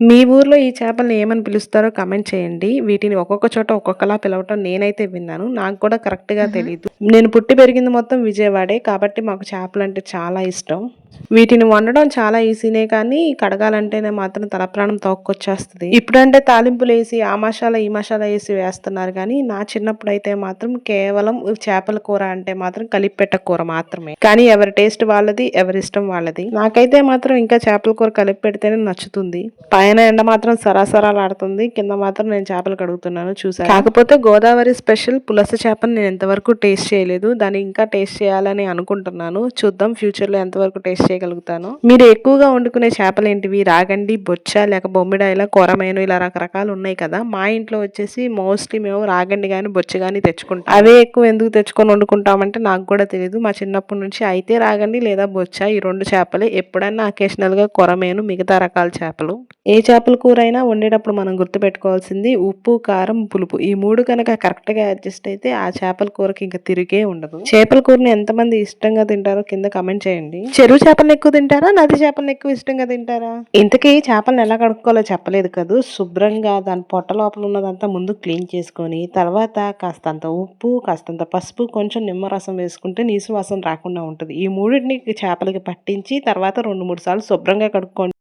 మీ ఊర్లో ఈ చేపల్ని ఏమని పిలుస్తారో కామెంట్ చేయండి. వీటిని ఒక్కొక్క చోట ఒక్కొక్కలా పిలవటం నేనైతే విన్నాను. నాకు కూడా కరెక్ట్‌గా హుహు. తెలీదు. నేను పుట్టి పెరిగింది మొత్తం విజయవాడే. కాబట్టి మాకు చేపలంటే చాలా ఇష్టం. వీటిని వండడం చాలా ఈజీనే కానీ కడగాలంటేనే మాత్రం తలప్రాణం తోక్కొచ్చేస్తది. ఇప్పుడంటే తాలింపులేసి ఆ మసాలా, ఈ మసాలా ఏసి వేస్తున్నారు గానీ, నా చిన్నప్పుడైతే మాత్రం కేవలం చేపల కూర అంటే మాత్రం కలిపిపెట్ట కూర మాత్రమే. కానీ ఎవరి టేస్ట్ వాళ్ళది, ఎవరిష్టం వాళ్ళది. నాకైతే మాత్రం ఇంకా చేపల కూర కలిపి పెడితేనే నచ్చుతుంది. పైన ఎండ మాత్రం సరాసరాలాడుతుంది. కింద మాత్రం నేను చేపలు కడుగుతున్నాను చూసారా. కాకపోతే గోదావరి స్పెషల్ పులస చేపని నేను ఇంతవరకు టేస్ట్ చేయలేదు. దాన్ని ఇంకా టేస్ట్ చేయాలని అనుకుంటున్నాను. చూద్దాం ఫ్యూచర్‌లో ఎంతవరకు టేస్ట్ చేయగలుగుతానో. మీరు ఎక్కువగా వండుకునే చేపలేంటివి? రాగండి, బొచ్చ, లేక బొమ్మిడాయల, కొరమేను ఇలా రకరకాలు ఉన్నాయి కదా! మా ఇంట్లో వచ్చేసి మోస్ట్‌లీ మేము రాగండి గాని, బొచ్చ గాని తెచ్చుకుంటాం. అవే ఎక్కువ ఎందుకు తెచ్చుకొని వండుకుంటామంటే నాకు కూడా తెలీదు. మా చిన్నప్పటి నుంచి అయితే రాగండి లేదా బొచ్చ ఈ 2 చేపలే. ఎప్పుడన్నా అకేషనల్‌గా కొరమేను, మిగతా రకాల చేపలు. ఏ చేపల కూరైనా వండేటప్పుడు మనం గుర్తుపెట్టుకోవాల్సింది ఉప్పు, కారం, పులుపు. ఈ 3 కనుక కరెక్ట్‌గా అడ్జస్ట్ అయితే ఆ చేపల కూరకి ఇంక తిరుగే ఉండదు. చేపల కూరని ఎంతమంది ఇష్టంగా తింటారో కింద కామెంట్ చేయండి. చెరువు చేపలను ఎక్కువ తింటారా? నది చేపలను ఎక్కువ ఇష్టంగా తింటారా? ఇంతకీ చేపలను ఎలా కడుక్కోవాలో చెప్పలేదు కదూ! శుభ్రంగా దాని పొట్ట లోపల ఉన్నదంతా ముందు క్లీన్ చేసుకొని, తర్వాత కాస్తంత ఉప్పు, కాస్తంత పసుపు, కొంచెం నిమ్మరసం వేసుకుంటే నీసు వాసన రాకుండా ఉంటది. ఈ మూడిటిని చేపలకి పట్టించి తర్వాత 2, 3 సార్లు శుభ్రంగా కడుక్కోండి.